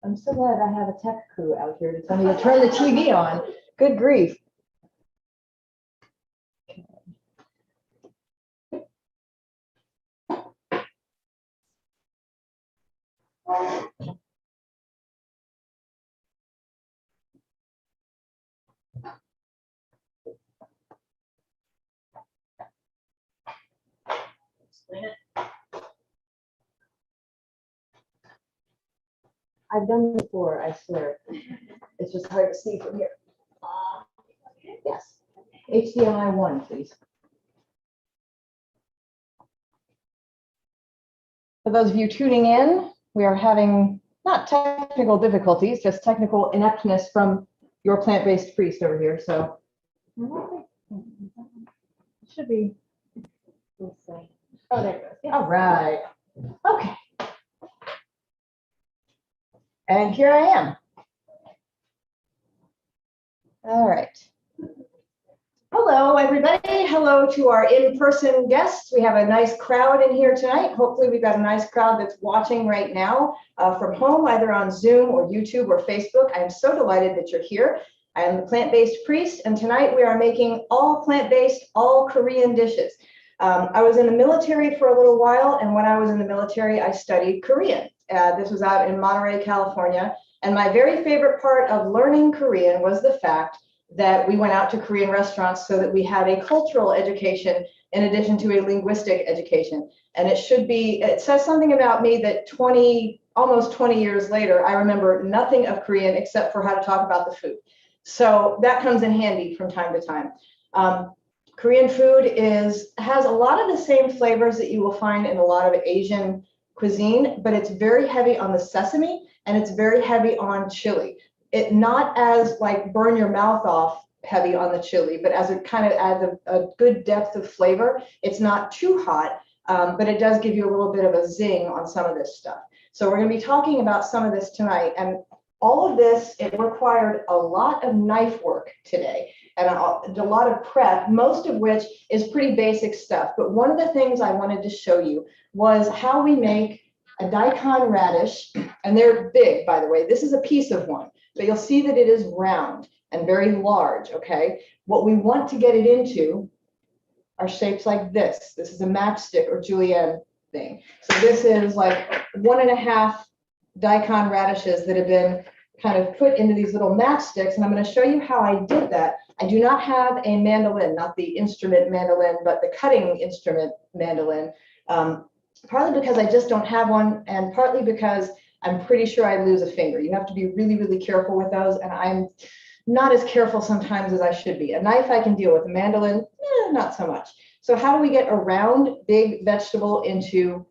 I'm so glad I have a tech crew out here to tell me to turn the TV on. Good grief. I've done this before, I swear. It's just hard to see from here. Yes. HDMI 1, please. For those of you tuning in, we are having not technical difficulties, just technical ineptness from your plant-based priest over here. So it should be. Let's see. Oh, there it goes. Yeah. All right. Okay. And here I am. All right. Hello, everybody. Hello to our in-person guests. We have a nice crowd in here tonight. Hopefully, we've got a nice crowd that's watching right now from home, either on Zoom or YouTube or Facebook. I'm so delighted that you're here. I am the plant-based priest, and tonight we are making all plant-based, all Korean dishes. I was in the military for a little while, and when I was in the military, I studied Korean. This was out in Monterey, California, and my very favorite part of learning Korean was the fact that we went out to Korean restaurants so that we had a cultural education in addition to a linguistic education. And it says something about me that almost 20 years later, I remember nothing of Korean except for how to talk about the food. So that comes in handy from time to time. Korean food has a lot of the same flavors that you will find in a lot of Asian cuisine, but it's very heavy on the sesame and it's very heavy on chili. It not as like burn your mouth off heavy on the chili, but as it kind of adds a good depth of flavor. It's not too hot, but it does give you a little bit of a zing on some of this stuff. So we're going to be talking about some of this tonight. And all of this, it required a lot of knife work today and a lot of prep, most of which is pretty basic stuff. But one of the things I wanted to show you was how we make a daikon radish. And they're big, by the way. This is a piece of one. But you'll see that it is round and very large, okay? What we want to get it into are shapes like this. This is a matchstick or julienne thing. So this is like 1.5 daikon radishes that have been kind of put into these little matchsticks. And I'm going to show you how I did that. I do not have a mandolin, not the instrument mandolin, but the cutting instrument mandolin, partly because I just don't have one, and partly because I'm pretty sure I'd lose a finger. You have to be really, really careful with those, and I'm not as careful sometimes as I should be. A knife I can deal with, a mandolin, not so much. So how do we get a round, big vegetable into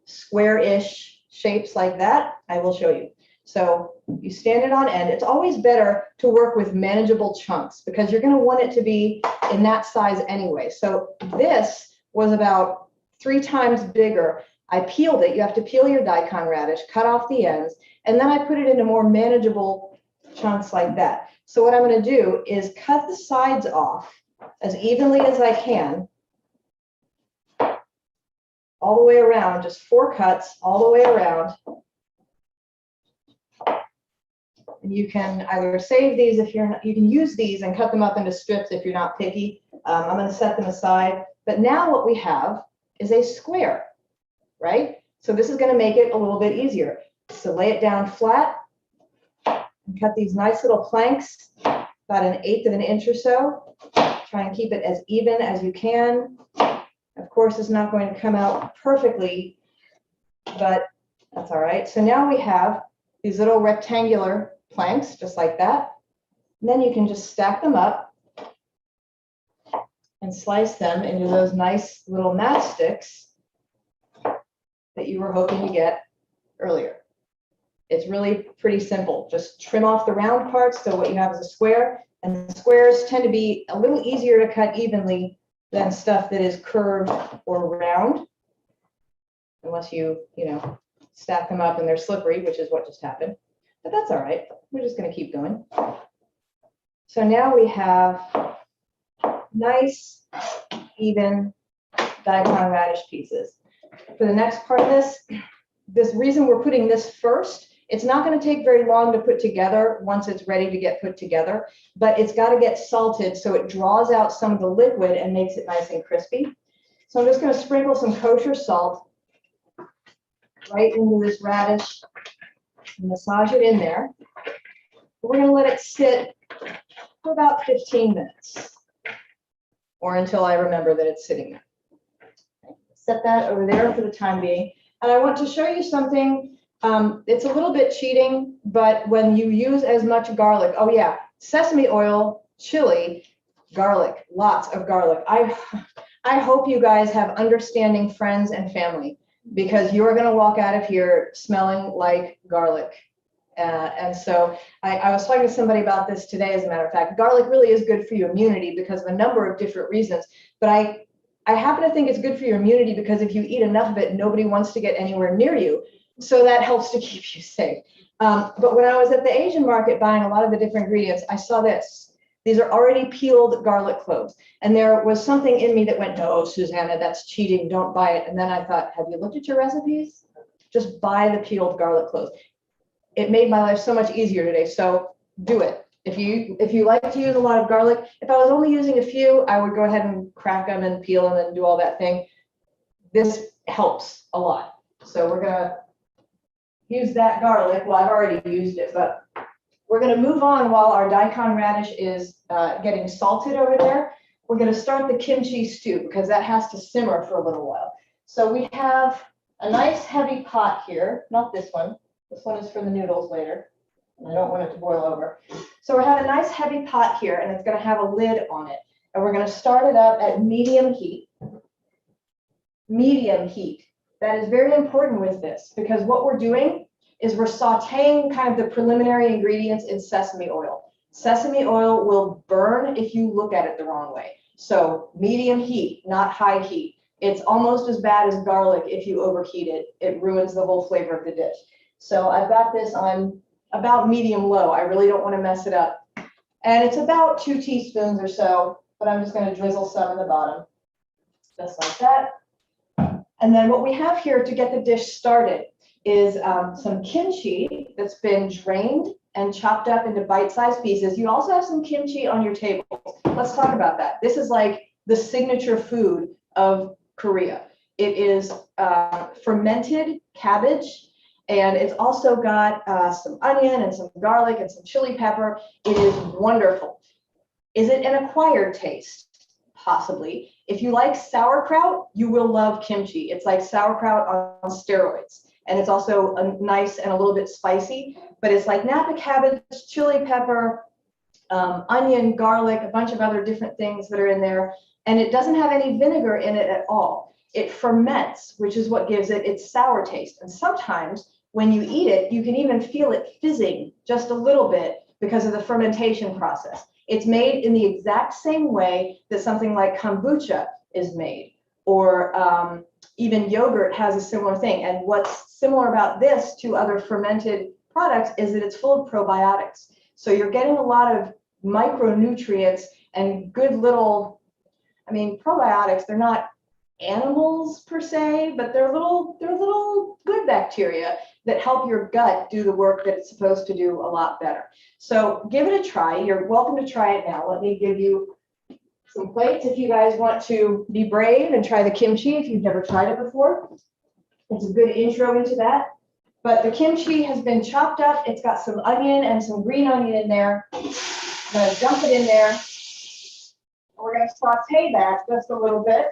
square-ish shapes like that? I will show you. So you stand it on end. It's always better to work with manageable chunks because you're going to want it to be in that size anyway. So this was about 3 times bigger. I peeled it. You have to peel your daikon radish, cut off the ends, and then I put it into more manageable chunks like that. So what I'm going to do is cut the sides off as evenly as I can, all the way around, just 4 cuts all the way around. And you can either save these if you're not, you can use these and cut them up into strips if you're not picky. I'm going to set them aside. But now what we have is a square, right? So this is going to make it a little bit easier. So lay it down flat and cut these nice little planks, about 1/8 of an inch or so. Try and keep it as even as you can. Of course, it's not going to come out perfectly, but that's all right. So now we have these little rectangular planks, just like that. And then you can just stack them up and slice them into those nice little matchsticks that you were hoping to get earlier. It's really pretty simple. Just trim off the round parts so what you have is a square, and squares tend to be a little easier to cut evenly than stuff that is curved or round, unless you stack them up and they're slippery, which is what just happened. But that's all right. We're just going to keep going. So now we have nice, even daikon radish pieces. For the next part of this reason we're putting this first It's not going to take very long to put together once it's ready to get put together, but it's got to get salted so it draws out some of the liquid and makes it nice and crispy. So I'm just going to sprinkle some kosher salt right into this radish, massage it in there. We're going to let it sit for about 15 minutes or until I remember that it's sitting there. Okay. Set that over there for the time being. And I want to show you something. It's a little bit cheating, but when you use as much garlic, oh yeah, sesame oil, chili, garlic, lots of garlic. I hope you guys have understanding friends and family because you're going to walk out of here smelling like garlic. And so I was talking to somebody about this today, as a matter of fact. Garlic really is good for your immunity because of a number of different reasons. But I happen to think it's good for your immunity because if you eat enough of it, nobody wants to get anywhere near you. So that helps to keep you safe. But when I was at the Asian market buying a lot of the different ingredients, I saw this. These are already peeled garlic cloves. And there was something in me that went, no, Susanna, that's cheating. Don't buy it. And then I thought, have you looked at your recipes? Just buy the peeled garlic cloves. It made my life so much easier today. So do it. If you like to use a lot of garlic, if I was only using a few, I would go ahead and crack them and peel them and do all that thing. This helps a lot. So we're going to use that garlic. Well, I've already used it, but we're going to move on while our daikon radish is getting salted over there. We're going to start the kimchi stew because that has to simmer for a little while. So we have a nice heavy pot here, not this one. This one is for the noodles later. And I don't want it to boil over. So we have a nice heavy pot here, and it's going to have a lid on it. And we're going to start it up at medium heat. Medium heat. That is very important with this because what we're doing is we're sauteing kind of the preliminary ingredients in sesame oil. Sesame oil will burn if you look at it the wrong way. So medium heat, not high heat. It's almost as bad as garlic if you overheat it. It ruins the whole flavor of the dish. So I've got this on about medium low. I really don't want to mess it up. And it's about 2 teaspoons or so, but I'm just going to drizzle some in the bottom. Just like that. And then what we have here to get the dish started is some kimchi that's been drained and chopped up into bite-sized pieces. You also have some kimchi on your table. Let's talk about that. This is like the signature food of Korea. It is fermented cabbage. And it's also got some onion and some garlic and some chili pepper. It is wonderful. Is it an acquired taste? Possibly. If you like sauerkraut, you will love kimchi. It's like sauerkraut on steroids. And it's also nice and a little bit spicy. But it's like Napa cabbage, chili pepper, onion, garlic, a bunch of other different things that are in there. And it doesn't have any vinegar in it at all. It ferments, which is what gives it its sour taste. And sometimes when you eat it, you can even feel it fizzing just a little bit because of the fermentation process. It's made in the exact same way that something like kombucha is made, or even yogurt has a similar thing. And what's similar about this to other fermented products is that it's full of probiotics. So you're getting a lot of micronutrients and good little, probiotics, they're not animals per se, but they're little good bacteria that help your gut do the work that it's supposed to do a lot better. So give it a try. You're welcome to try it now. Let me give you some plates if you guys want to be brave and try the kimchi if you've never tried it before. It's a good intro into that. But the kimchi has been chopped up. It's got some onion and some green onion in there. I'm going to dump it in there. We're going to saute that just a little bit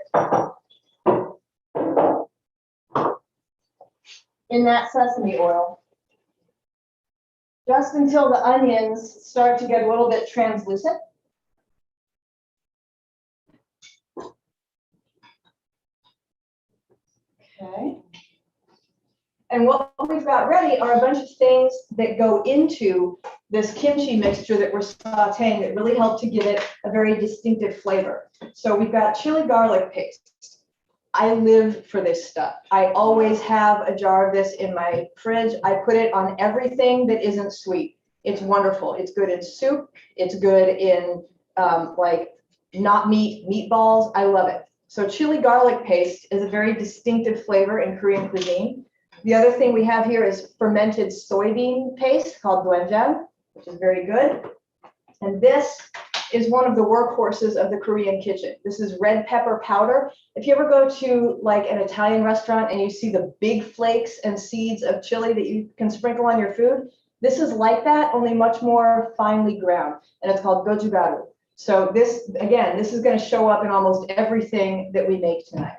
in that sesame oil, just until the onions start to get a little bit translucent. Okay. And what we've got ready are a bunch of things that go into this kimchi mixture that we're sauteing that really help to give it a very distinctive flavor. So we've got chili garlic paste. I live for this stuff. I always have a jar of this in my fridge. I put it on everything that isn't sweet. It's wonderful. It's good in soup. It's good in like not meat, meatballs. I love it. So chili garlic paste is a very distinctive flavor in Korean cuisine. The other thing we have here is fermented soybean paste called doenjang, which is very good. And this is one of the workhorses of the Korean kitchen. This is red pepper powder. If you ever go to like an Italian restaurant and you see the big flakes and seeds of chili that you can sprinkle on your food, this is like that, only much more finely ground, and it's called gochugaru. So this, again, this is going to show up in almost everything that we make tonight.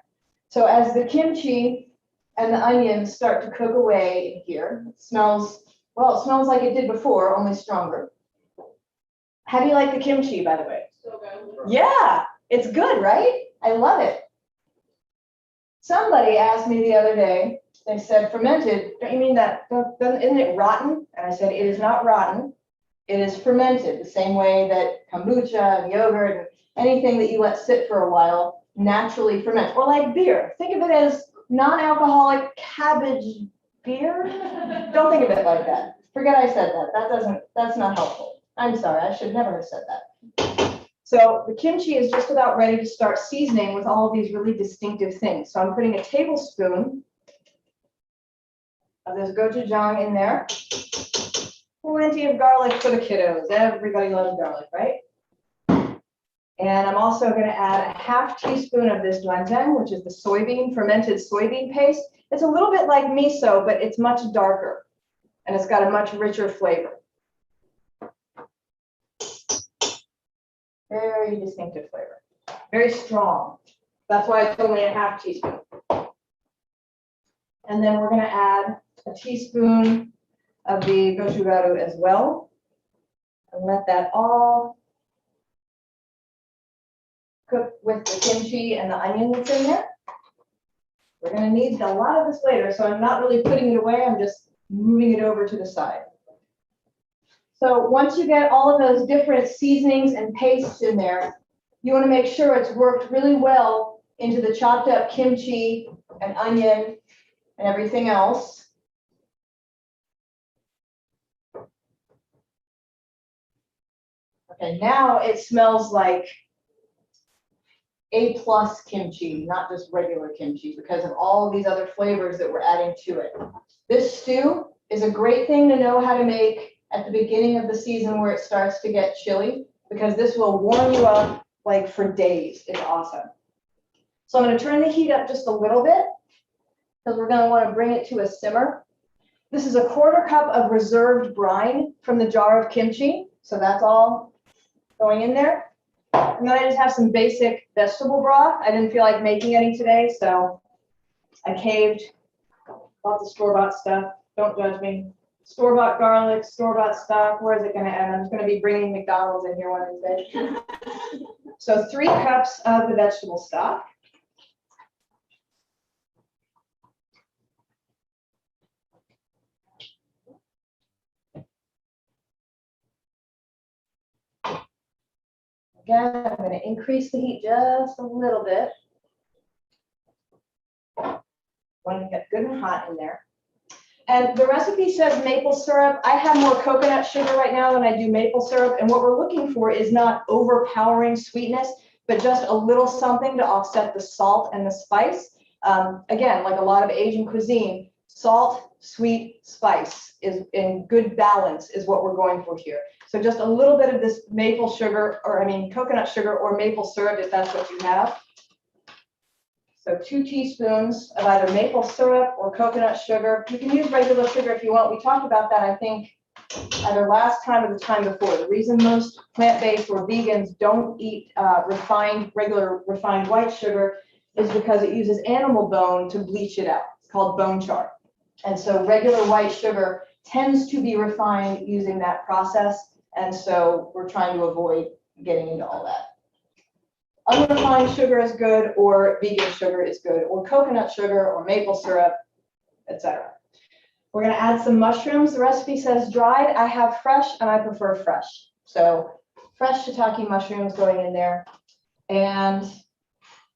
So as the kimchi and the onions start to cook away in here, it smells, well, it smells like it did before, only stronger. How do you like the kimchi, by the way? So good. Yeah, it's good, right? I love it. Somebody asked me the other day, they said, fermented, don't you mean that, isn't it rotten? And I said, it is not rotten. It is fermented, the same way that kombucha and yogurt and anything that you let sit for a while naturally ferments. Or like beer. Think of it as non-alcoholic cabbage beer. Don't think of it like that. Forget I said that. That's not helpful. I'm sorry, I should never have said that. So the kimchi is just about ready to start seasoning with all of these really distinctive things. So I'm putting a tablespoon of this gochujang in there. Plenty of garlic for the kiddos. Everybody loves garlic, right? And I'm also going to add a half teaspoon of this doenjang, which is the soybean, fermented soybean paste. It's a little bit like miso, but it's much darker, and it's got a much richer flavor. Very distinctive flavor, very strong. That's why it's only a half teaspoon. And then we're going to add a teaspoon of the gochugaru as well, and let that all cook with the kimchi and the onion that's in there. We're going to need a lot of this later, so I'm not really putting it away. I'm just moving it over to the side. So once you get all of those different seasonings and pastes in there, you want to make sure it's worked really well into the chopped up kimchi and onion and everything else. Okay, now it smells like A+ kimchi, not just regular kimchi, because of all these other flavors that we're adding to it. This stew is a great thing to know how to make at the beginning of the season where it starts to get chilly, because this will warm you up like for days. It's awesome. So I'm going to turn the heat up just a little bit, because we're going to want to bring it to a simmer. This is a 1/4 cup of reserved brine from the jar of kimchi. So that's all going in there. And then I just have some basic vegetable broth. I didn't feel like making any today, so I caved. Bought the store-bought stuff. Don't judge me. Store-bought garlic, store-bought stock. Where is it going to end? I'm just going to be bringing McDonald's in here one of these days. So 3 cups of the vegetable stock. Again, I'm going to increase the heat just a little bit. Want to get good and hot in there. And the recipe says maple syrup. I have more coconut sugar right now than I do maple syrup. And what we're looking for is not overpowering sweetness, but just a little something to offset the salt and the spice. Again, like a lot of Asian cuisine, salt, sweet, spice is in good balance is what we're going for here. So just a little bit of this maple sugar, or I mean coconut sugar or maple syrup if that's what you have. So 2 teaspoons of either maple syrup or coconut sugar. You can use regular sugar if you want. We talked about that, I think, either last time or the time before. The reason most plant-based or vegans don't eat regular refined white sugar is because it uses animal bone to bleach it out. It's called bone char. And so regular white sugar tends to be refined using that process. And so we're trying to avoid getting into all that. Unrefined sugar is good, or vegan sugar is good, or coconut sugar, or maple syrup, etc. We're going to add some mushrooms. The recipe says dried. I have fresh, and I prefer fresh. So fresh shiitake mushrooms going in there. And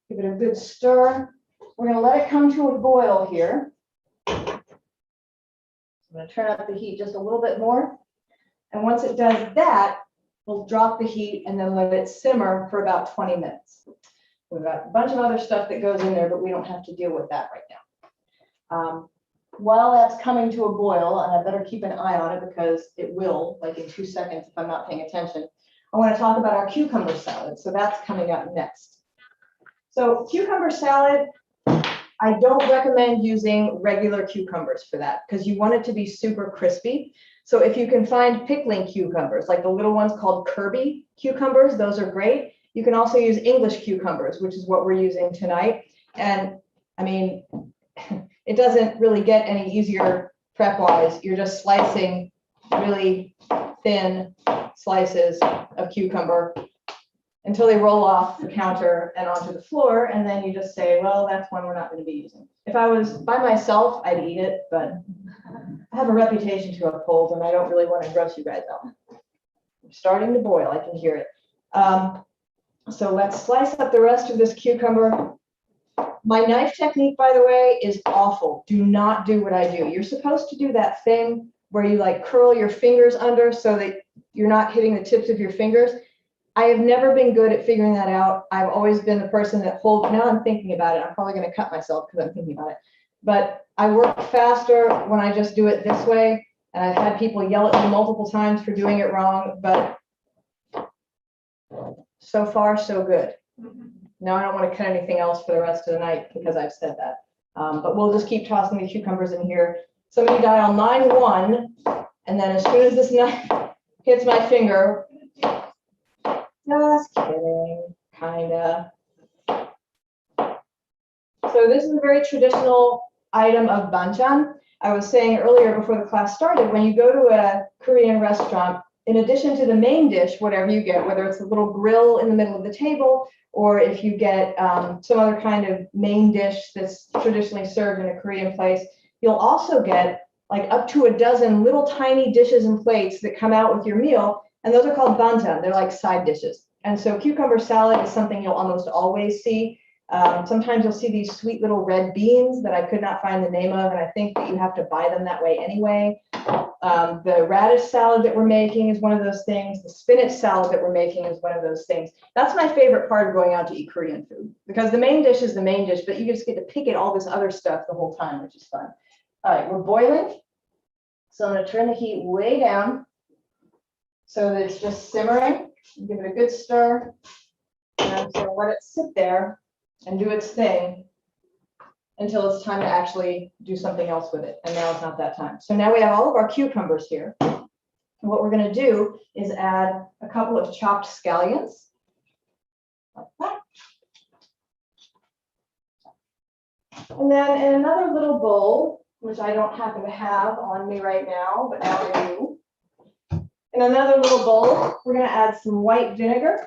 give it a good stir. We're going to let it come to a boil here. I'm going to turn up the heat just a little bit more. And once it does that, we'll drop the heat and then let it simmer for about 20 minutes. We've got a bunch of other stuff that goes in there, but we don't have to deal with that right now. while that's coming to a boil, and I better keep an eye on it because it will, like in 2 seconds if I'm not paying attention, I want to talk about our cucumber salad. So that's coming up next. So cucumber salad, I don't recommend using regular cucumbers for that because you want it to be super crispy. So if you can find pickling cucumbers, like the little ones called Kirby cucumbers, those are great. You can also use English cucumbers, which is what we're using tonight. And I mean, it doesn't really get any easier prep-wise. You're just slicing really thin slices of cucumber until they roll off the counter and onto the floor. And then you just say, well, that's one we're not going to be using. If I was by myself, I'd eat it, but I have a reputation to uphold and I don't really want to gross you guys out. I'm starting to boil, I can hear it. So let's slice up the rest of this cucumber. My knife technique, by the way, is awful. Do not do what I do. You're supposed to do that thing where you like curl your fingers under so that you're not hitting the tips of your fingers. I have never been good at figuring that out. I've always been the person that holds, now I'm thinking about it. I'm probably going to cut myself because I'm thinking about it. But I work faster when I just do it this way. And I've had people yell at me multiple times for doing it wrong, but so far, so good. Now I don't want to cut anything else for the rest of the night because I've said that. But we'll just keep tossing the cucumbers in here. Somebody dial 9-1, and then as soon as this knife hits my finger, just kidding, kinda. So this is a very traditional item of banchan. I was saying earlier before the class started, when you go to a Korean restaurant, in addition to the main dish, whatever you get, whether it's a little grill in the middle of the table, or if you get some other kind of main dish that's traditionally served in a Korean place, you'll also get like up to a dozen little tiny dishes and plates that come out with your meal. And those are called banchan. They're like side dishes. And so cucumber salad is something you'll almost always see. Sometimes you'll see these sweet little red beans that I could not find the name of, and I think that you have to buy them that way anyway. The radish salad that we're making is one of those things. The spinach salad that we're making is one of those things. That's my favorite part of going out to eat Korean food, because the main dish is the main dish, but you just get to pick at all this other stuff the whole time, which is fun. All right, we're boiling. So I'm going to turn the heat way down so that it's just simmering. Give it a good stir. And I'm just going to let it sit there and do its thing until it's time to actually do something else with it. And now it's not that time. So now we have all of our cucumbers here. And what we're going to do is add a couple of chopped scallions. Like that. And then in another little bowl, which I don't happen to have on me right now, but now I do. In another little bowl, we're going to add some white vinegar.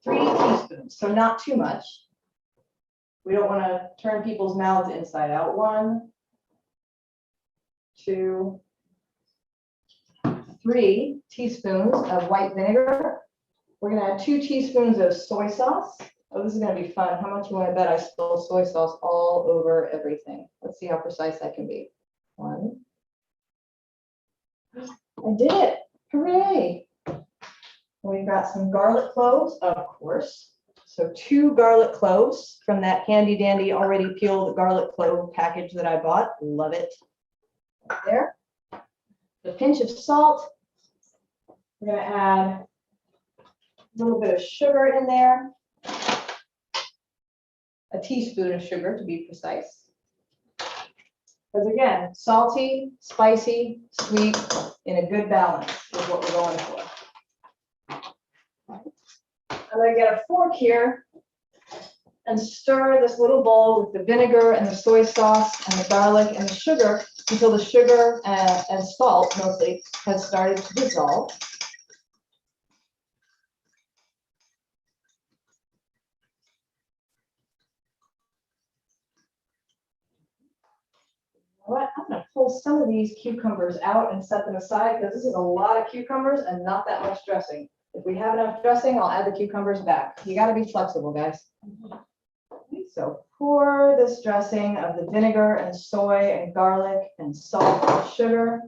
3 teaspoons, so not too much. We don't want to turn people's mouths inside out. 1, 2, 3 teaspoons of white vinegar. We're going to add 2 teaspoons of soy sauce. Oh, this is going to be fun. How much you want to bet I spill soy sauce all over everything? Let's see how precise I can be. 1. I did it. Hooray. We've got some garlic cloves, of course. So 2 garlic cloves from that handy dandy already peeled garlic clove package that I bought. Love it. Right there. A pinch of salt. We're going to add a little bit of sugar in there. A teaspoon of sugar to be precise. Because again, salty, spicy, sweet, in a good balance is what we're going for. I'm going to get a fork here and stir this little bowl with the vinegar and the soy sauce and the garlic and the sugar until the sugar and salt mostly has started to dissolve. What? I'm going to pull some of these cucumbers out and set them aside because this is a lot of cucumbers and not that much dressing. If we have enough dressing, I'll add the cucumbers back. You got to be flexible, guys. Okay, so pour this dressing of the vinegar and soy and garlic and salt and sugar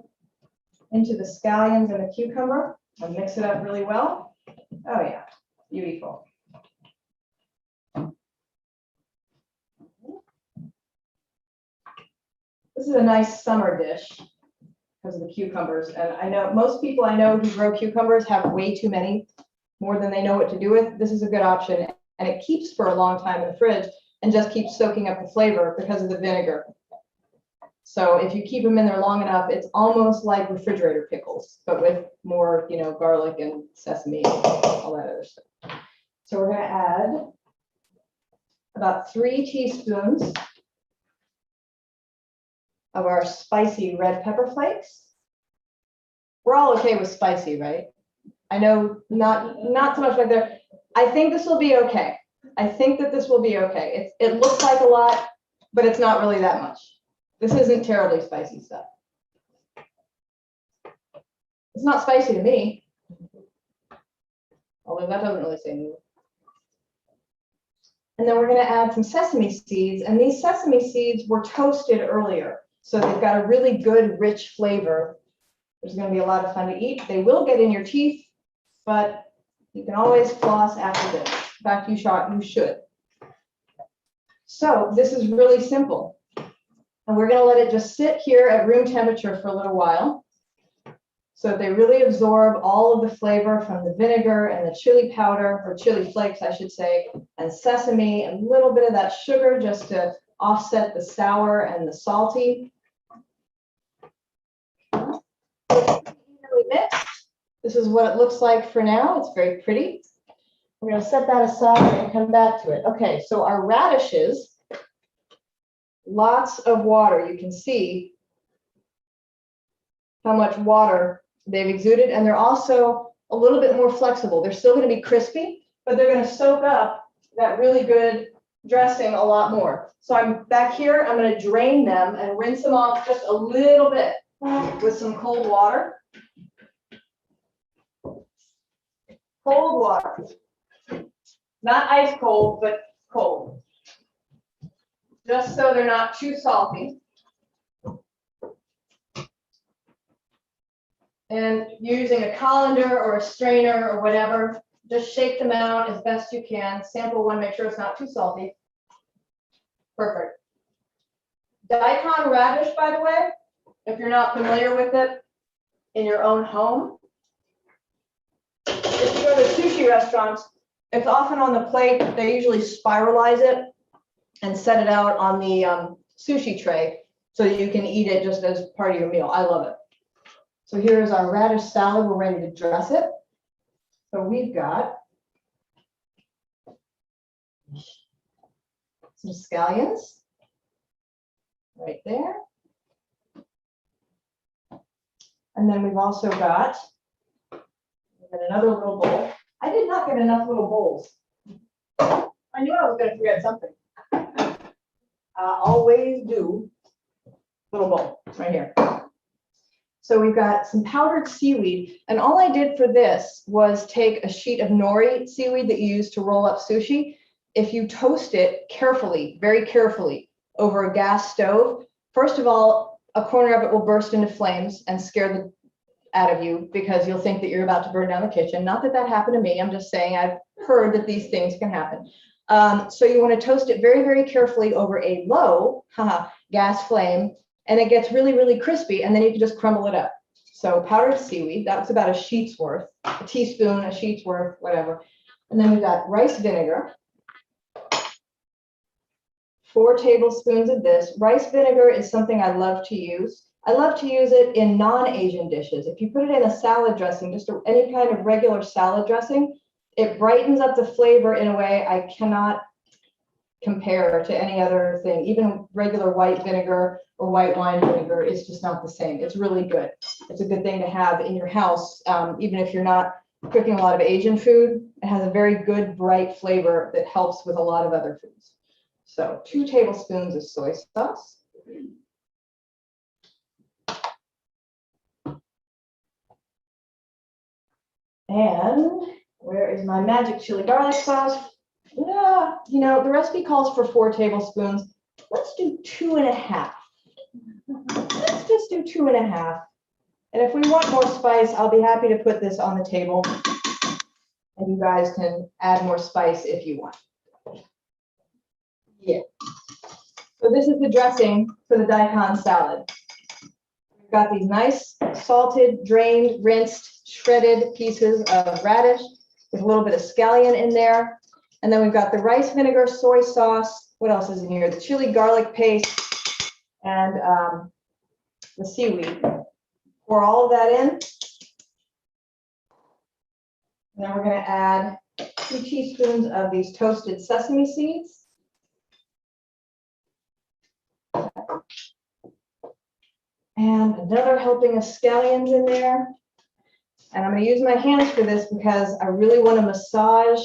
into the scallions and the cucumber and mix it up really well. Oh yeah, beautiful. This is a nice summer dish because of the cucumbers. And I know most people I know who grow cucumbers have way too many, more than they know what to do with. This is a good option. And it keeps for a long time in the fridge and just keeps soaking up the flavor because of the vinegar. So if you keep them in there long enough, it's almost like refrigerator pickles, but with more, you know, garlic and sesame and all that other stuff. So we're going to add about 3 teaspoons of our spicy red pepper flakes. We're all okay with spicy, right? I know not so much like there. I think this will be okay. I think that this will be okay. It looks like a lot, but it's not really that much. This isn't terribly spicy stuff. It's not spicy to me, although that doesn't really say anything. And then we're going to add some sesame seeds, and these sesame seeds were toasted earlier, so they've got a really good, rich flavor. There's going to be a lot of fun to eat. They will get in your teeth, but you can always floss after this. In fact, you should. So this is really simple. And we're going to let it just sit here at room temperature for a little while so that they really absorb all of the flavor from the vinegar and the chili powder, or chili flakes, I should say, and sesame, and a little bit of that sugar just to offset the sour and the salty. Evenly mixed. This is what it looks like for now. It's very pretty. We're going to set that aside and come back to it. Okay, so our radishes, lots of water. You can see how much water they've exuded, and they're also a little bit more flexible. They're still going to be crispy, but they're going to soak up that really good dressing a lot more. So I'm back here. I'm going to drain them and rinse them off just a little bit with some cold water. Cold water. Not ice cold, but cold. Just so they're not too salty. And using a colander or a strainer or whatever, just shake them out as best you can. Sample one, make sure it's not too salty. Perfect. Daikon radish, by the way, if you're not familiar with it in your own home, if you go to sushi restaurants, it's often on the plate. They usually spiralize it and set it out on the sushi tray so that you can eat it just as part of your meal. I love it. So here's our radish salad. We're ready to dress it. So we've got some scallions right there. And then we've also got another little bowl. I did not get enough little bowls. I knew I was going to forget something. I always do. Little bowl right here. So we've got some powdered seaweed, and all I did for this was take a sheet of nori seaweed that you use to roll up sushi. If you toast it carefully, very carefully, over a gas stove, first of all, a corner of it will burst into flames and scare the out of you because you'll think that you're about to burn down the kitchen. Not that that happened to me. I'm just saying I've heard that these things can happen. So you want to toast it very, very carefully over a low gas flame, and it gets really, really crispy, and then you can just crumble it up. So powdered seaweed, that was about a sheet's worth, a teaspoon, a sheet's worth, whatever. And then we've got rice vinegar, 4 tablespoons of this. Rice vinegar is something I love to use. I love to use it in non-Asian dishes. If you put it in a salad dressing, just any kind of regular salad dressing, it brightens up the flavor in a way I cannot compare to any other thing. Even regular white vinegar or white wine vinegar is just not the same. It's really good. It's a good thing to have in your house, even if you're not cooking a lot of Asian food. It has a very good, bright flavor that helps with a lot of other foods. So 2 tablespoons of soy sauce. And where is my magic chili garlic sauce? Yeah, you know, the recipe calls for 4 tablespoons. Let's do 2.5. Let's just do 2.5. And if we want more spice, I'll be happy to put this on the table. And you guys can add more spice if you want. Yeah. So this is the dressing for the Daikon salad. We've got these nice salted, drained, rinsed, shredded pieces of radish with a little bit of scallion in there. And then we've got the rice vinegar, soy sauce. What else is in here? The chili garlic paste and the seaweed. Pour all of that in. And then we're going to add 2 teaspoons of these toasted sesame seeds. And another helping of scallions in there. And I'm going to use my hands for this because I really want to massage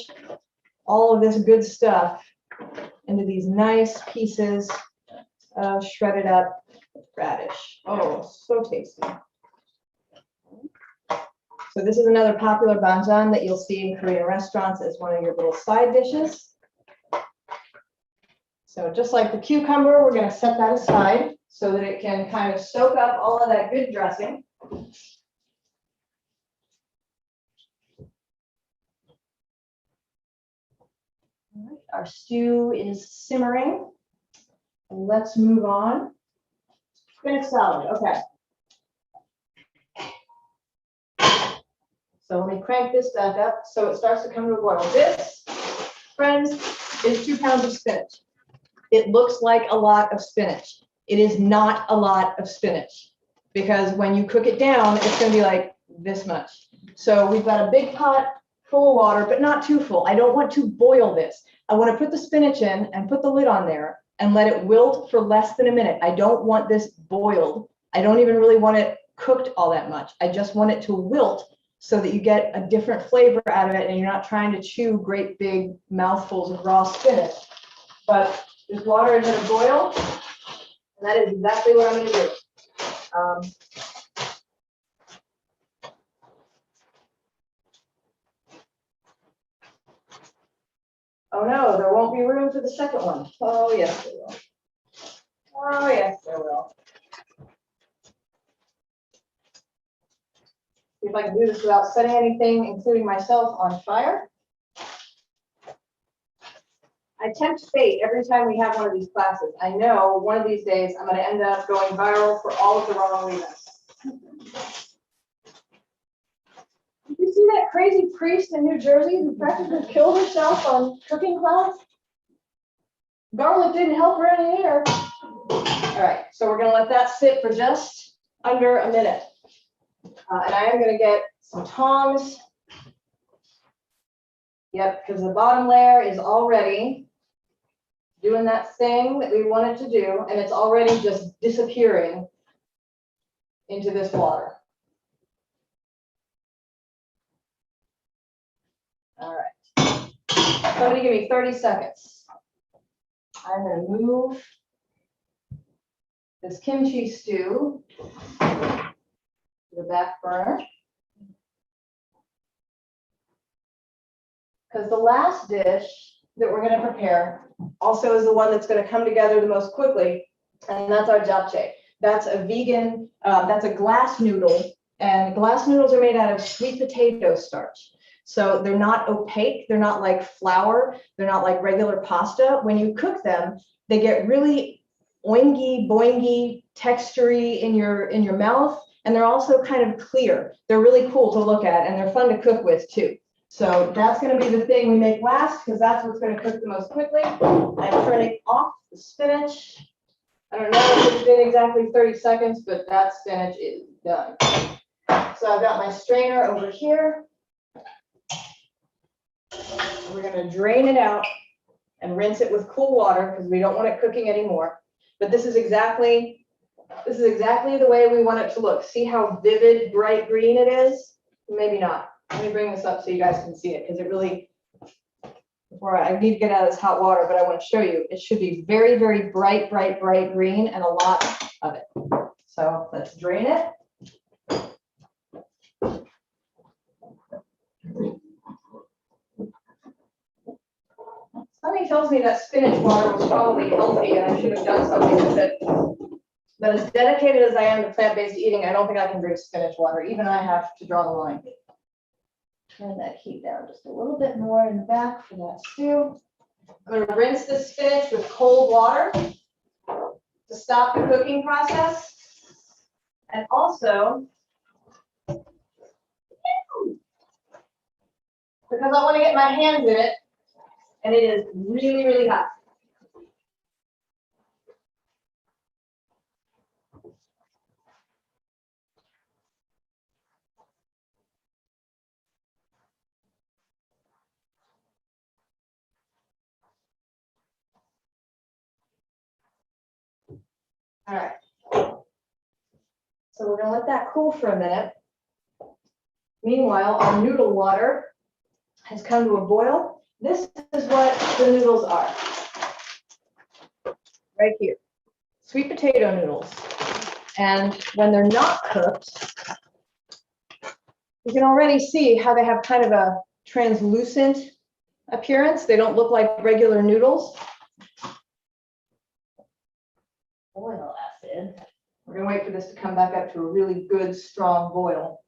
all of this good stuff into these nice pieces of shredded up radish. Oh, so tasty. So this is another popular banchan that you'll see in Korean restaurants as one of your little side dishes. So just like the cucumber, we're going to set that aside so that it can kind of soak up all of that good dressing. All right, our stew is simmering. Let's move on. Spinach salad, okay. So let me crank this back up so it starts to come to a boil. This, friends, is 2 pounds of spinach. It looks like a lot of spinach. It is not a lot of spinach because when you cook it down, it's going to be like this much. So we've got a big pot full of water, but not too full. I don't want to boil this. I want to put the spinach in and put the lid on there and let it wilt for less than a minute. I don't want this boiled. I don't even really want it cooked all that much. I just want it to wilt so that you get a different flavor out of it and you're not trying to chew great big mouthfuls of raw spinach. But this water is at a boil, and that is exactly what I'm going to do. Oh no, there won't be room for the second one. Oh yes, there will. Oh yes, there will. See if I can do this without setting anything, including myself, on fire. I tempt fate every time we have one of these classes. I know one of these days I'm going to end up going viral for all of the wrong reasons. Did you see that crazy priest in New Jersey who practically killed herself on cooking class? Garlic didn't help her any here. All right, so we're going to let that sit for just under a minute. And I am going to get some tongs. Yep, because the bottom layer is already doing that thing that we want it to do, and it's already just disappearing into this water. All right. Somebody give me 30 seconds. I'm going to move this kimchi stew to the back burner. Because the last dish that we're going to prepare also is the one that's going to come together the most quickly, and that's our japchae. That's a vegan, that's a glass noodle, and glass noodles are made out of sweet potato starch. So they're not opaque, they're not like flour, they're not like regular pasta. When you cook them, they get really oingy, boingy, textury in your mouth, and they're also kind of clear. They're really cool to look at, and they're fun to cook with too. So that's going to be the thing we make last because that's what's going to cook the most quickly. I'm turning off the spinach. I don't know if it's been exactly 30 seconds, but that spinach is done. So I've got my strainer over here. We're going to drain it out and rinse it with cool water because we don't want it cooking anymore. But this is exactly the way we want it to look. See how vivid, bright green it is? Maybe not. Let me bring this up so you guys can see it because it really, I need to get out of this hot water, but I want to show you. It should be very, very bright, bright, bright green and a lot of it. So let's drain it. Somebody tells me that spinach water was probably healthy and I should have done something with it. But as dedicated as I am to plant-based eating, I don't think I can drink spinach water. Even I have to draw the line. Turn that heat down just a little bit more in the back for that stew. I'm going to rinse the spinach with cold water. to stop the cooking process. And also, because I want to get my hands in it, and it is really, really hot. All right. So we're going to let that cool for a minute. Meanwhile, our noodle water has come to a boil. This is what the noodles are. Right here. Sweet potato noodles. And when they're not cooked, you can already see how they have kind of a translucent appearance. They don't look like regular noodles. Oil acid. We're going to wait for this to come back up to a really good, strong boil.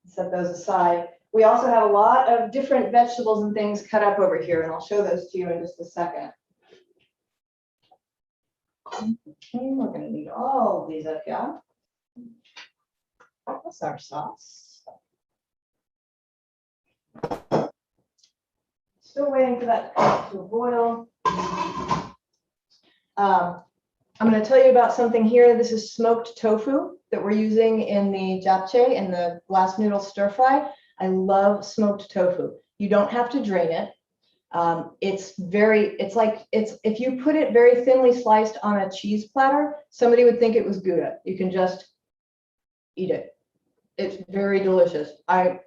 Set those aside. We also have a lot of different vegetables and things cut up over here, and I'll show those to you in just a second. We're going to need all of these up here. That's our sauce. Still waiting for that to come up to a boil. I'm going to tell you about something here. This is smoked tofu that we're using in the japchae and the glass noodle stir fry. I love smoked tofu. You don't have to drain it. If you put it very thinly sliced on a cheese platter, somebody would think it was Gouda. You can just eat it. It's very delicious. I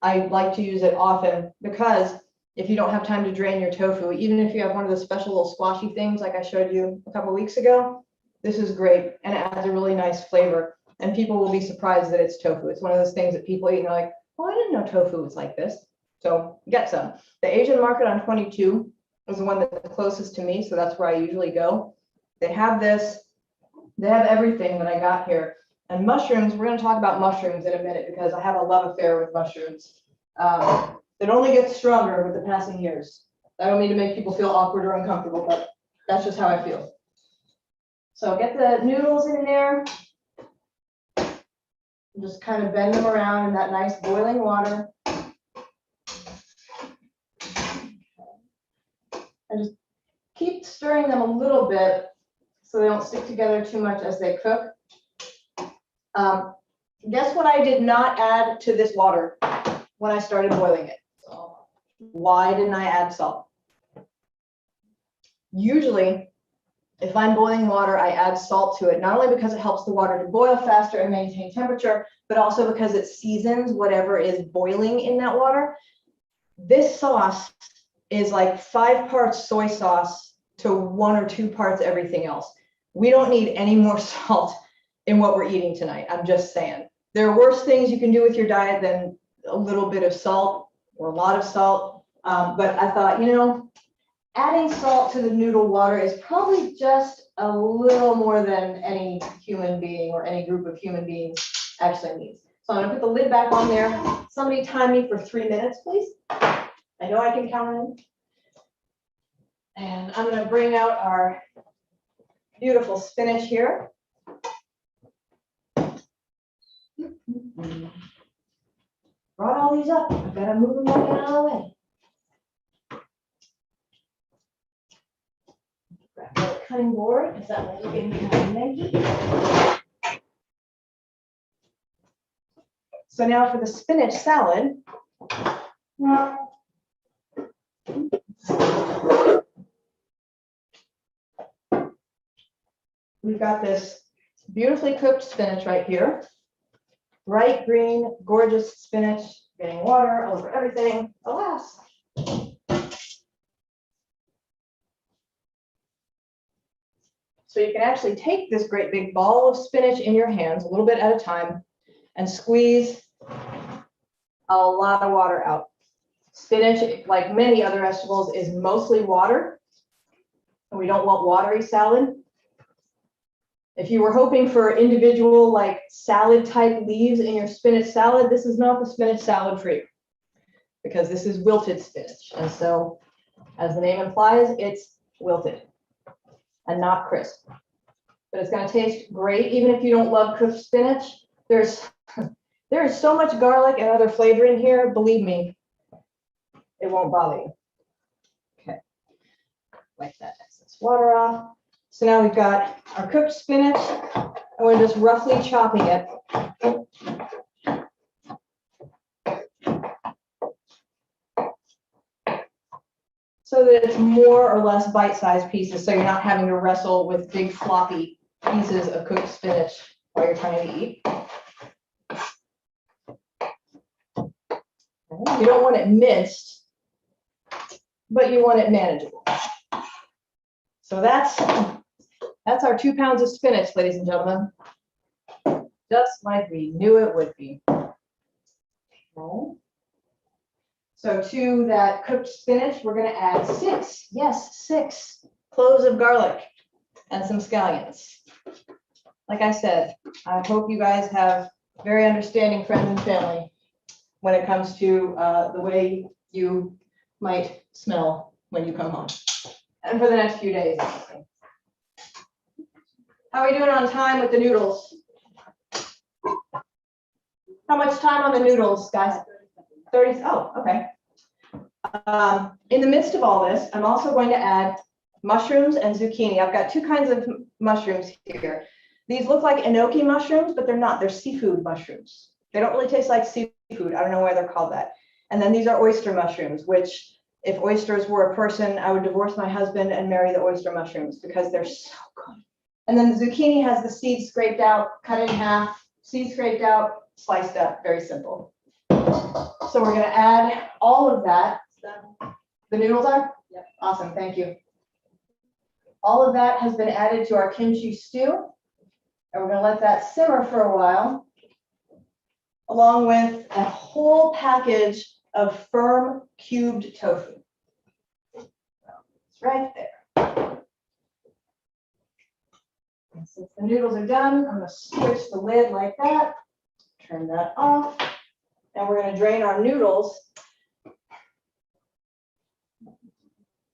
like to use it often because if you don't have time to drain your tofu, even if you have one of the special little squashy things like I showed you a couple weeks ago, this is great and it adds a really nice flavor. And people will be surprised that it's tofu. It's one of those things that people eat and they're like, oh, I didn't know tofu was like this. So get some. The Asian market on 22 is the one that's closest to me, so that's where I usually go. They have this. They have everything that I got here. And mushrooms, we're going to talk about mushrooms in a minute because I have a love affair with mushrooms. It only gets stronger with the passing years. I don't mean to make people feel awkward or uncomfortable, but that's just how I feel. So get the noodles in there. Just kind of bend them around in that nice boiling water. And just keep stirring them a little bit so they don't stick together too much as they cook. Guess what I did not add to this water when I started boiling it? Why didn't I add salt? Usually, if I'm boiling water, I add salt to it, not only because it helps the water to boil faster and maintain temperature, but also because it seasons whatever is boiling in that water. This sauce is like 5 parts soy sauce to 1 or 2 parts everything else. We don't need any more salt in what we're eating tonight. I'm just saying. There are worse things you can do with your diet than a little bit of salt or a lot of salt. But I thought, you know, adding salt to the noodle water is probably just a little more than any human being or any group of human beings actually needs. So I'm going to put the lid back on there. Somebody time me for 3 minutes, please. I know I can count in. And I'm going to bring out our beautiful spinach here. Brought all these up. I've got to move them back out of the way. Grab the cutting board because that one's looking kind of manky. So now for the spinach salad. We've got this beautifully cooked spinach right here. Bright green, gorgeous spinach, getting water all over everything. Alas. So you can actually take this great big ball of spinach in your hands, a little bit at a time, and squeeze a lot of water out. Spinach, like many other vegetables, is mostly water. And we don't want watery salad. If you were hoping for individual like salad type leaves in your spinach salad, this is not the spinach salad for you because this is wilted spinach. And so as the name implies, it's wilted and not crisp. but it's going to taste great. Even if you don't love cooked spinach, there is so much garlic and other flavor in here. Believe me, it won't bother you. Okay, wipe that excess water off. So now we've got our cooked spinach, and we're just roughly chopping it. So that it's more or less bite-sized pieces, so you're not having to wrestle with big floppy pieces of cooked spinach while you're trying to eat. You don't want it minced, but you want it manageable. So that's our 2 pounds of spinach, ladies and gentlemen. Just like we knew it would be. Okay. So to that cooked spinach, we're going to add 6 cloves of garlic and some scallions. Like I said, I hope you guys have very understanding friends and family when it comes to the way you might smell when you come home. And for the next few days. How are we doing on time with the noodles? How much time on the noodles, guys? 30. Oh, okay. In the midst of all this, I'm also going to add mushrooms and zucchini. I've got 2 kinds of mushrooms here. These look like enoki mushrooms, but they're not. They're seafood mushrooms. They don't really taste like seafood. I don't know why they're called that. And then these are oyster mushrooms, which if oysters were a person, I would divorce my husband and marry the oyster mushrooms because they're so good. And then the zucchini has the seeds scraped out, cut in half, seeds scraped out, sliced up, very simple. So we're going to add all of that. The noodles are? Yep. Awesome, thank you. All of that has been added to our kimchi stew, and we're going to let that simmer for a while, along with a whole package of firm cubed tofu. So it's right there. And since the noodles are done, I'm going to switch the lid like that, turn that off, and we're going to drain our noodles.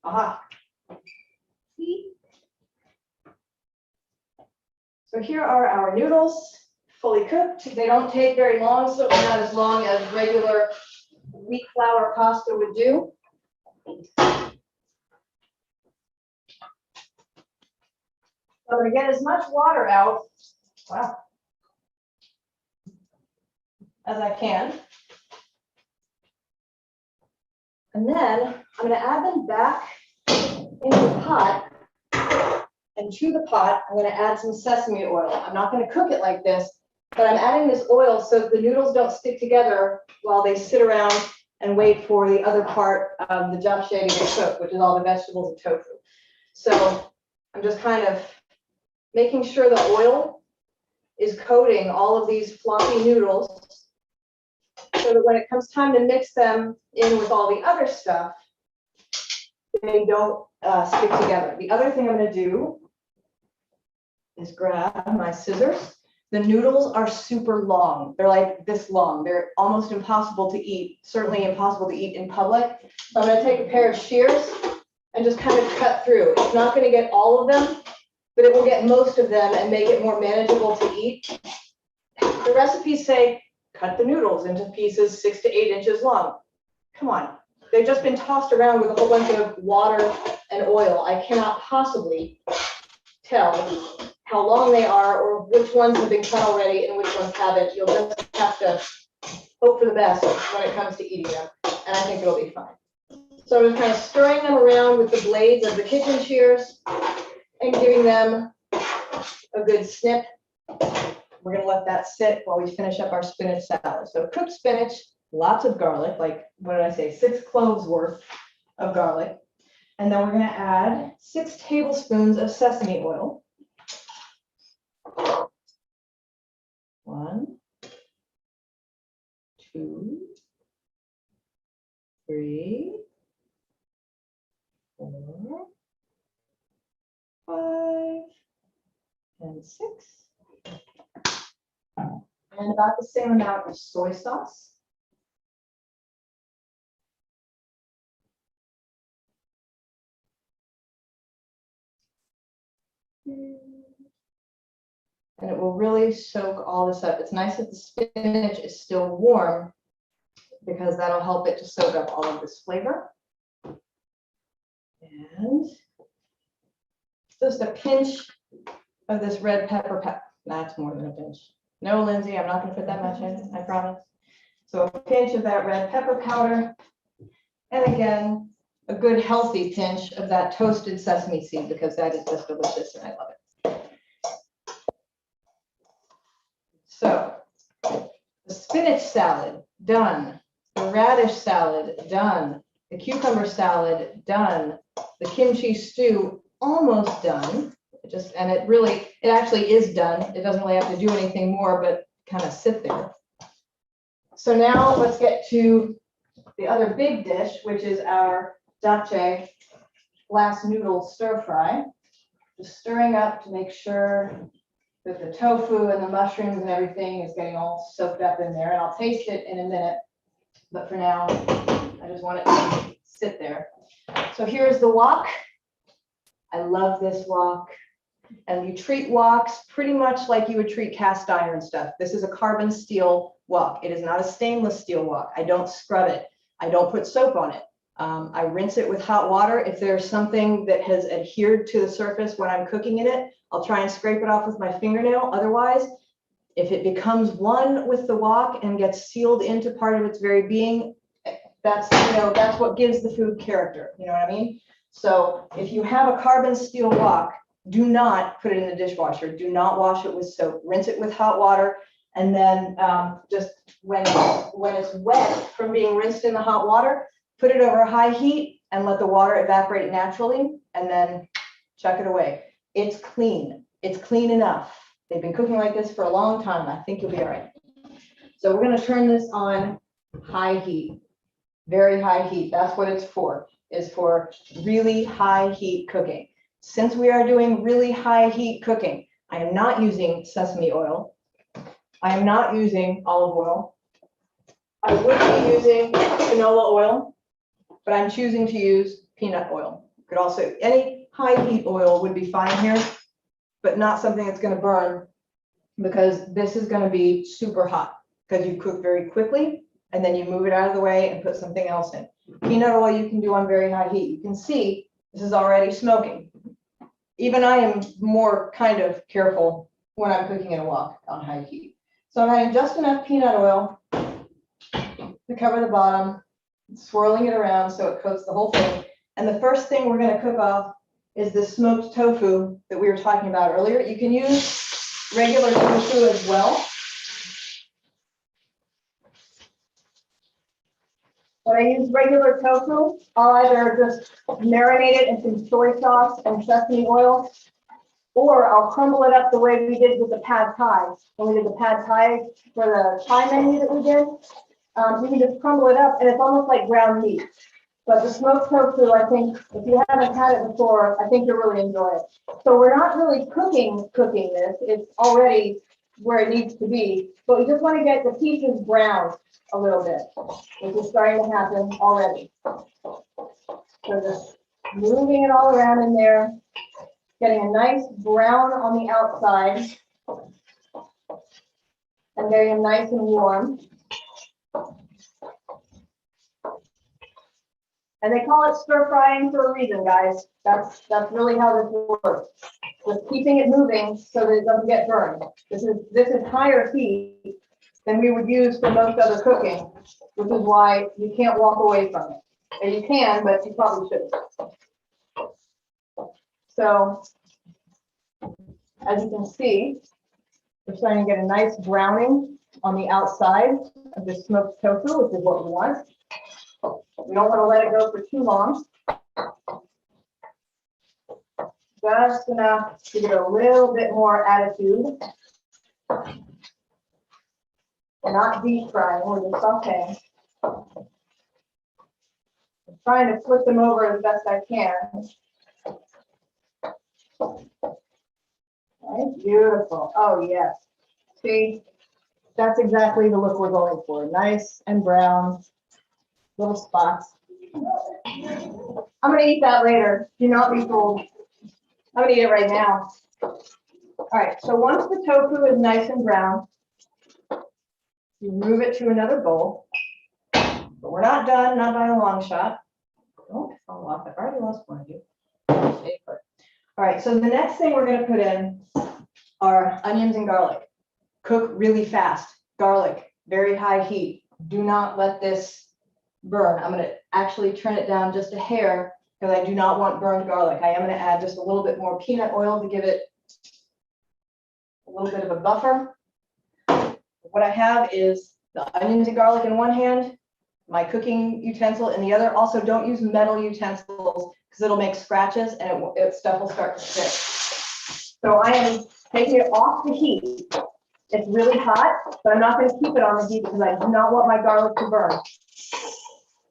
Aha. So here are our noodles, fully cooked. They don't take very long, certainly not as long as regular wheat flour pasta would do. So I'm going to get as much water out, wow, as I can. And then I'm going to add them back into the pot. And to the pot, I'm going to add some sesame oil. I'm not going to cook it like this, but I'm adding this oil so that the noodles don't stick together while they sit around and wait for the other part of the japchae to cook, which is all the vegetables and tofu. So I'm just kind of making sure the oil is coating all of these floppy noodles so that when it comes time to mix them in with all the other stuff, they don't stick together. The other thing I'm going to do is grab my scissors. The noodles are super long. They're like this long. They're almost impossible to eat, certainly impossible to eat in public. So I'm going to take a pair of shears and just kind of cut through. It's not going to get all of them, but it will get most of them and make it more manageable to eat. The recipes say cut the noodles into pieces 6 to 8 inches long. Come on. They've just been tossed around with a whole bunch of water and oil. I cannot possibly tell how long they are or which ones have been cut already and which ones haven't. You'll just have to hope for the best when it comes to eating them, and I think it'll be fine. So I'm just kind of stirring them around with the blades of the kitchen shears and giving them a good snip. We're going to let that sit while we finish up our spinach salad. So cooked spinach, lots of garlic, like, what did I say, 6 cloves worth of garlic. And then we're going to add 6 tablespoons of sesame oil. 1, 2, 3, 4, 5, and 6. And about the same amount of soy sauce. And it will really soak all this up. It's nice that the spinach is still warm because that'll help it to soak up all of this flavor. And just a pinch of this red pepper. That's more than a pinch. No, Lindsay, I'm not going to put that much in, I promise. So a pinch of that red pepper powder. And again, a good healthy pinch of that toasted sesame seed because that is just delicious and I love it. So the spinach salad, done. The radish salad, done. The cucumber salad, done. The kimchi stew, almost done. It actually is done. It doesn't really have to do anything more, but kind of sit there. So now let's get to the other big dish, which is our daikon glass noodle stir fry. Just stirring up to make sure that the tofu and the mushrooms and everything is getting all soaked up in there. And I'll taste it in a minute. But for now, I just want it to sit there. So here's the wok. I love this wok. And you treat woks pretty much like you would treat cast iron stuff. This is a carbon steel wok. It is not a stainless steel wok. I don't scrub it. I don't put soap on it. I rinse it with hot water. If there's something that has adhered to the surface when I'm cooking in it, I'll try and scrape it off with my fingernail. Otherwise, if it becomes one with the wok and gets sealed into part of its very being, that's what gives the food character. You know what I mean? So if you have a carbon steel wok, do not put it in the dishwasher. Do not wash it with soap. Rinse it with hot water. And then just when it's wet from being rinsed in the hot water, put it over high heat and let the water evaporate naturally and then chuck it away. It's clean. It's clean enough. They've been cooking like this for a long time. I think you'll be all right. So we're going to turn this on high heat, very high heat. That's what it's for, is for really high heat cooking. Since we are doing really high heat cooking, I am not using sesame oil. I am not using olive oil. I would be using canola oil, but I'm choosing to use peanut oil. You could also, any high heat oil would be fine here, but not something that's going to burn because this is going to be super hot because you cook very quickly and then you move it out of the way and put something else in. Peanut oil you can do on very high heat. You can see this is already smoking. Even I am more kind of careful when I'm cooking in a wok on high heat. So I'm adding just enough peanut oil to cover the bottom, swirling it around so it coats the whole thing. And the first thing we're going to cook off is the smoked tofu that we were talking about earlier. You can use regular tofu as well. When I use regular tofu, I'll either just marinate it in some soy sauce and sesame oil, or I'll crumble it up the way we did with the pad thai. When we did the pad thai for the Thai menu that we did, you can just crumble it up and it's almost like ground meat. But the smoked tofu, I think, if you haven't had it before, I think you'll really enjoy it. So we're not really cooking this. It's already where it needs to be. But we just want to get the pieces browned a little bit, which is starting to happen already. So just moving it all around in there, getting a nice brown on the outside, and getting them nice and warm. And they call it stir frying for a reason, guys. That's really how this works. Just keeping it moving so that it doesn't get burned. This is higher heat than we would use for most other cooking, which is why you can't walk away from it. And you can, but you probably shouldn't. So, as you can see, we're starting to get a nice browning on the outside of the smoked tofu, which is what we want. We don't want to let it go for too long. Just enough to get a little bit more attitude. We're not deep frying, we're just sauteing. I'm trying to flip them over as best I can. Right, beautiful. Oh, yes. See, that's exactly the look we're going for. Nice and brown, little spots. I'm going to eat that later. Do not be fooled. I'm going to eat it right now. All right, so once the tofu is nice and brown, you move it to another bowl. But we're not done, not by a long shot. Don't fall off. I've already lost one of you. Stay put. All right, so the next thing we're going to put in are onions and garlic. Cook really fast. Garlic, very high heat. Do not let this burn. I'm going to actually turn it down just a hair because I do not want burned garlic. I am going to add just a little bit more peanut oil to give it a little bit of a buffer. What I have is the onions and garlic in one hand, my cooking utensil in the other. Also, don't use metal utensils because it'll make scratches and stuff will start to stick. So I am taking it off the heat. It's really hot, but I'm not going to keep it on the heat because I do not want my garlic to burn.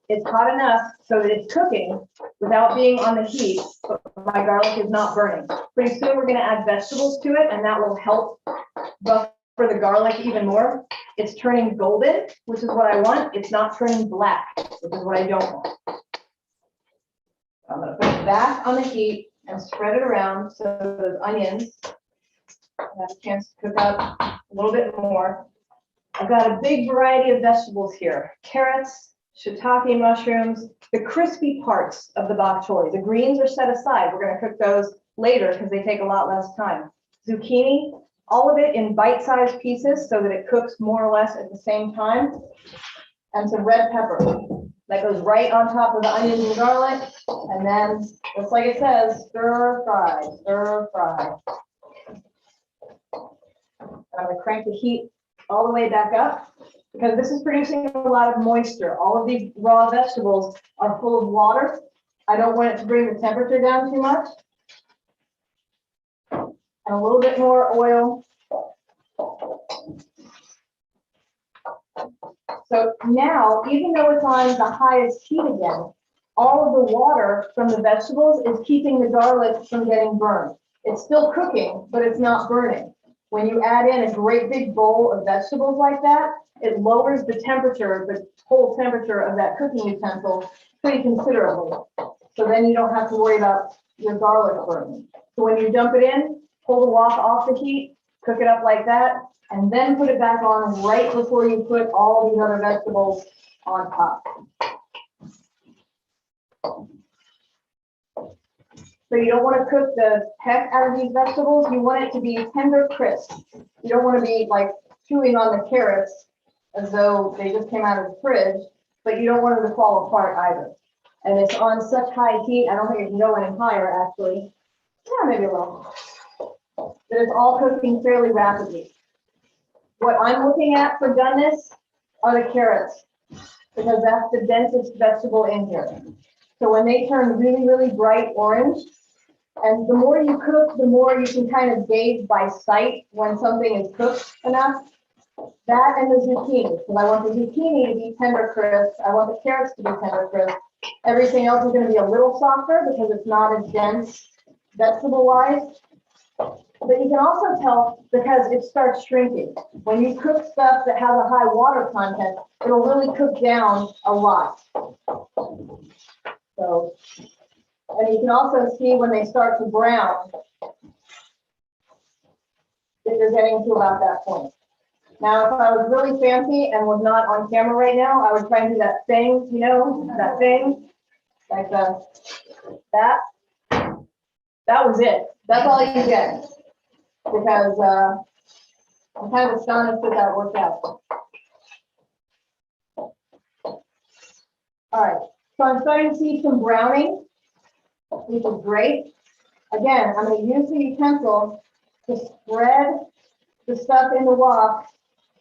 It's hot enough so that it's cooking without being on the heat, but my garlic is not burning. Pretty soon we're going to add vegetables to it, and that will help buffer the garlic even more. It's turning golden, which is what I want. It's not turning black, which is what I don't want. I'm going to put it back on the heat and spread it around so those onions have a chance to cook up a little bit more. I've got a big variety of vegetables here. Carrots, shiitake mushrooms, the crispy parts of the bok choy. The greens are set aside. We're going to cook those later because they take a lot less time. Zucchini, all of it in bite-sized pieces so that it cooks more or less at the same time. And some red pepper. That goes right on top of the onions and garlic. And then, just like it says, stir fry, stir fry. I'm going to crank the heat all the way back up because this is producing a lot of moisture. All of these raw vegetables are full of water. I don't want it to bring the temperature down too much. And a little bit more oil. So now, even though it's on the highest heat again, all of the water from the vegetables is keeping the garlic from getting burned. It's still cooking, but it's not burning. When you add in a great big bowl of vegetables like that, it lowers the temperature, the whole temperature of that cooking utensil pretty considerably. So then you don't have to worry about your garlic burning. So when you dump it in, pull the wok off the heat, cook it up like that, and then put it back on right before you put all these other vegetables on top. So you don't want to cook the heck out of these vegetables. You want it to be tender crisp. You don't want to be like chewing on the carrots as though they just came out of the fridge, but you don't want them to fall apart either. And it's on such high heat, I don't think it can go any higher actually. Yeah, maybe a little. But it's all cooking fairly rapidly. What I'm looking at for doneness are the carrots, because that's the densest vegetable in here. So when they turn really, really bright orange, and the more you cook, the more you can kind of gauge by sight when something is cooked enough. That and the zucchini, because I want the zucchini to be tender crisp. I want the carrots to be tender crisp. Everything else is going to be a little softer because it's not as dense vegetable-wise. But you can also tell because it starts shrinking. When you cook stuff that has a high water content, it'll really cook down a lot. So, and you can also see when they start to brown that you're getting to about that point. Now, if I was really fancy and was not on camera right now, I would try and do that thing, you know, that thing, like that. That was it. That's all you get. Because I'm kind of astonished that that worked out. All right, so I'm starting to see some browning, which is great. Again, I'm going to use the utensil to spread the stuff in the wok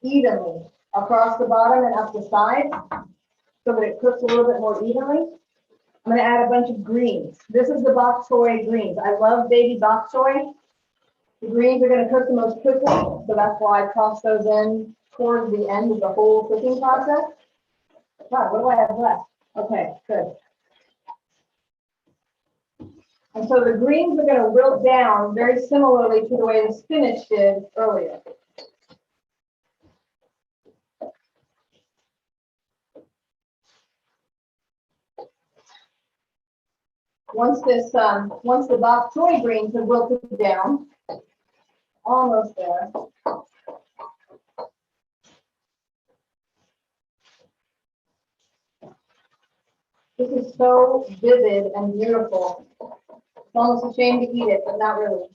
evenly across the bottom and up the side so that it cooks a little bit more evenly. I'm going to add a bunch of greens. This is the Bok Choy Greens. I love baby Bok Choy. The greens are going to cook the most quickly, so that's why I toss those in towards the end of the whole cooking process. God, what do I have left? Okay, good. And so the greens are going to wilt down very similarly to the way the spinach did earlier. Once the Bok Choy greens have wilted down, almost there. This is so vivid and beautiful. It's almost a shame to eat it, but not really.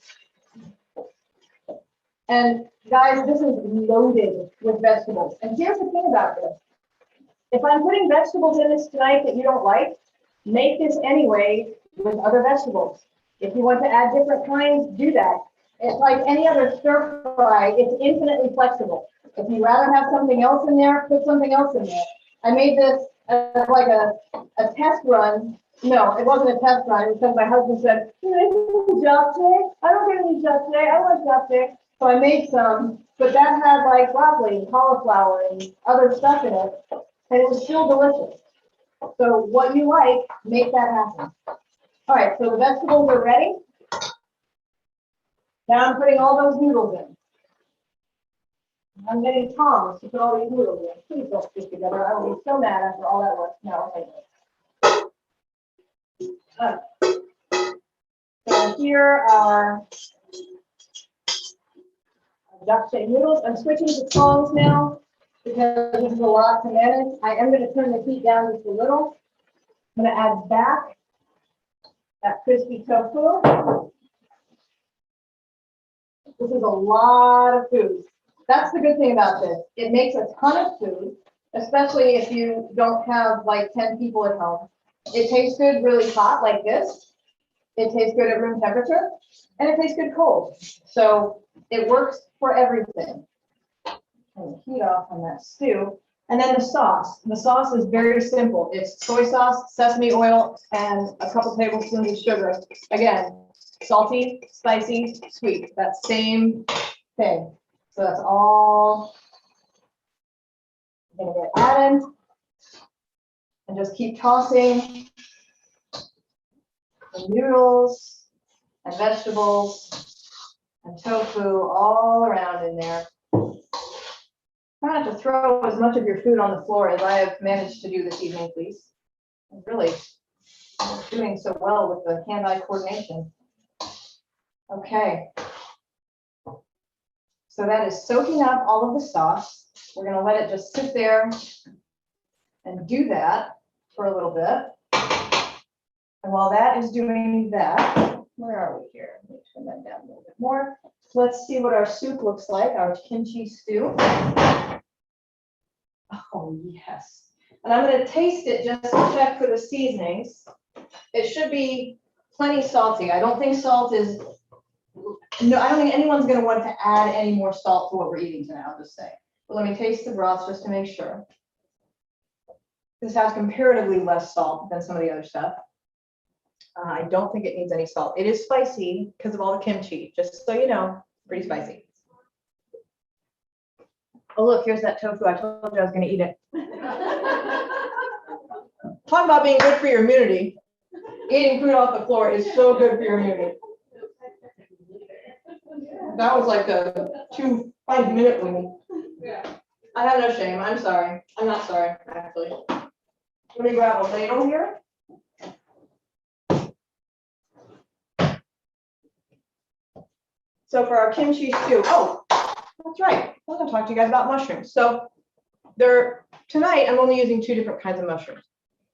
And guys, this is loaded with vegetables. And here's the thing about this. If I'm putting vegetables in this tonight that you don't like, make this anyway with other vegetables. If you want to add different kinds, do that. It's like any other stir fry, it's infinitely flexible. If you'd rather have something else in there, put something else in there. I made this as like a test run. No, it wasn't a test run because my husband said, "Can I get any japchae? I don't get any japchae. I want japchae." So I made some, but that had like broccoli and cauliflower and other stuff in it, and it was still delicious. So what you like, make that happen. All right, so the vegetables are ready. Now I'm putting all those noodles in. I'm getting tongs to put all these noodles in. Please don't stick together. I will be so mad after all that work. No, okay. So here are japchae noodles. I'm switching to tongs now because this is a lot to manage. I am going to turn the heat down just a little. I'm going to add back that crispy tofu. This is a lot of food. That's the good thing about this. It makes a ton of food, especially if you don't have like 10 people at home. It tastes good really hot like this. It tastes good at room temperature, and it tastes good cold. So it works for everything. Turn the heat off on that stew. And then the sauce. The sauce is very simple. It's soy sauce, sesame oil, and a couple tablespoons of sugar. Again, salty, spicy, sweet. That same thing. So that's all I'm gonna get added. And just keep tossing the noodles and vegetables and tofu all around in there. Try not to throw as much of your food on the floor as I have managed to do this evening, please. I'm really doing so well with the hand-eye coordination. Okay. So that is soaking up all of the sauce. We're going to let it just sit there and do that for a little bit. And while that is doing that, where are we here? Let me turn that down a little bit more. Let's see what our soup looks like, our kimchi stew. Oh, yes. And I'm going to taste it just to check for the seasonings. It should be plenty salty. I don't think salt is, no, I don't think anyone's going to want to add any more salt to what we're eating tonight, I'll just say. But let me taste the broth just to make sure. This has comparatively less salt than some of the other stuff. I don't think it needs any salt. It is spicy because of all the kimchi, just so you know, pretty spicy. Oh, look, here's that tofu. I told you I was going to eat it. Talk about being good for your immunity. Eating food off the floor is so good for your immunity. That was like a 5-minute one. I have no shame. I'm sorry. I'm not sorry, actually. Let me grab a ladle here. So for our kimchi stew, oh, that's right. I was going to talk to you guys about mushrooms. So tonight, I'm only using 2 different kinds of mushrooms.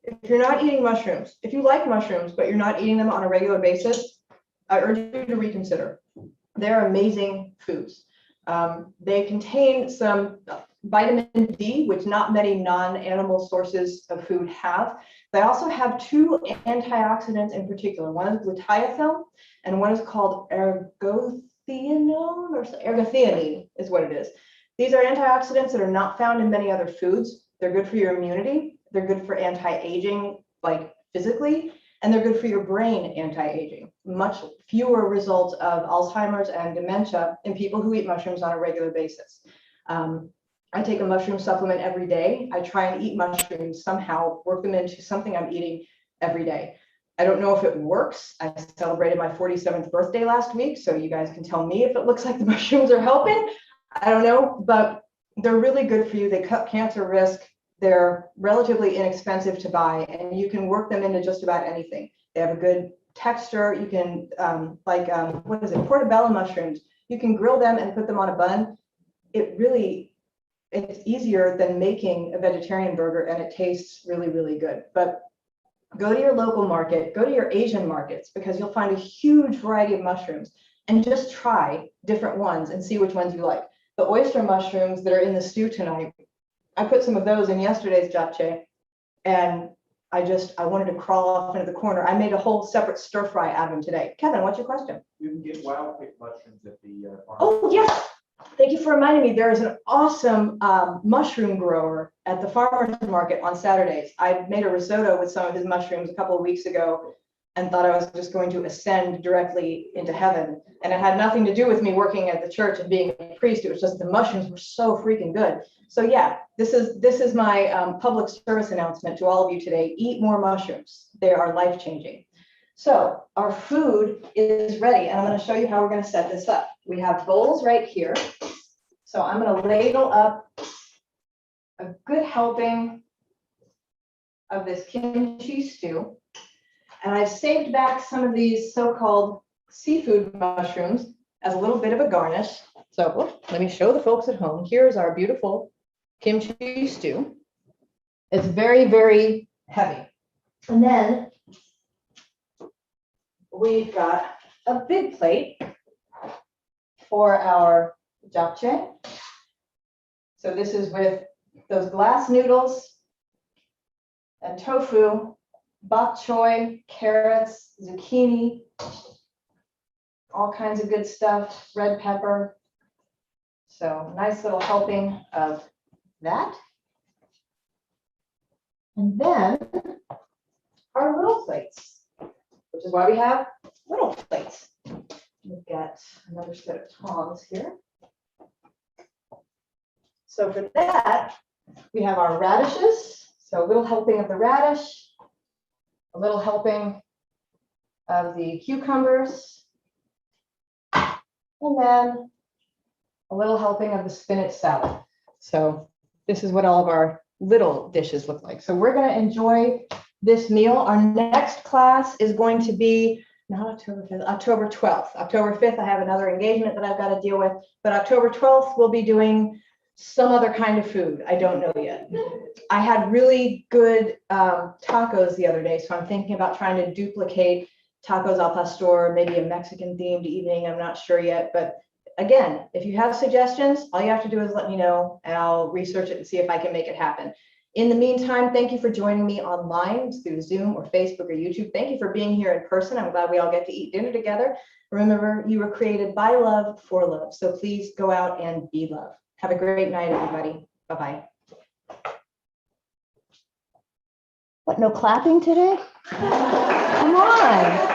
If you're not eating mushrooms, if you like mushrooms, but you're not eating them on a regular basis, I urge you to reconsider. They're amazing foods. They contain some vitamin D, which not many non-animal sources of food have. They also have 2 antioxidants in particular. One is glutathione, and one is called ergothioneine, or ergothioneine is what it is. These are antioxidants that are not found in many other foods. They're good for your immunity. They're good for anti-aging, like physically, and they're good for your brain anti-aging. Much fewer results of Alzheimer's and dementia in people who eat mushrooms on a regular basis. I take a mushroom supplement every day. I try and eat mushrooms somehow, work them into something I'm eating every day. I don't know if it works. I celebrated my 47th birthday last week, so you guys can tell me if it looks like the mushrooms are helping. I don't know, but they're really good for you. They cut cancer risk. They're relatively inexpensive to buy, and you can work them into just about anything. They have a good texture. You can, what is it, portobello mushrooms. You can grill them and put them on a bun. It's easier than making a vegetarian burger, and it tastes really, really good. But go to your local market, go to your Asian markets, because you'll find a huge variety of mushrooms, and just try different ones and see which ones you like. The oyster mushrooms that are in the stew tonight, I put some of those in yesterday's japchae, and I wanted to crawl off into the corner. I made a whole separate stir fry out of them today. Kevin, what's your question? You can get wild pick mushrooms at the farm. Oh, yes. Thank you for reminding me. There is an awesome mushroom grower at the farmer's market on Saturdays. I made a risotto with some of his mushrooms a couple of weeks ago and thought I was just going to ascend directly into heaven. And it had nothing to do with me working at the church and being a priest. It was just the mushrooms were so freaking good. So yeah, this is my public service announcement to all of you today. Eat more mushrooms. They are life-changing. So our food is ready, and I'm going to show you how we're going to set this up. We have bowls right here. So I'm going to ladle up a good helping of this kimchi stew. And I've saved back some of these so-called seafood mushrooms as a little bit of a garnish. So let me show the folks at home. Here's our beautiful kimchi stew. It's very, very heavy. And then we've got a big plate for our japchae. So this is with those glass noodles and tofu, bok choy, carrots, zucchini, all kinds of good stuff, red pepper. So nice little helping of that. And then our little plates, which is why we have little plates. We've got another set of tongs here. So for that, we have our radishes. So a little helping of the radish, a little helping of the cucumbers, and then a little helping of the spinach salad. So this is what all of our little dishes look like. So we're going to enjoy this meal. Our next class is going to be not October 5th, October 12th. October 5th, I have another engagement that I've got to deal with, but October 12th, we'll be doing some other kind of food. I don't know yet. I had really good tacos the other day, so I'm thinking about trying to duplicate tacos al pastor, maybe a Mexican themed evening. I'm not sure yet, but again, if you have suggestions, all you have to do is let me know and I'll research it and see if I can make it happen. In the meantime, thank you for joining me online through Zoom or Facebook or YouTube. Thank you for being here in person. I'm glad we all get to eat dinner together. Remember, you were created by love for love. So please go out and be love. Have a great night, everybody. Bye-bye. What, no clapping today? Come on.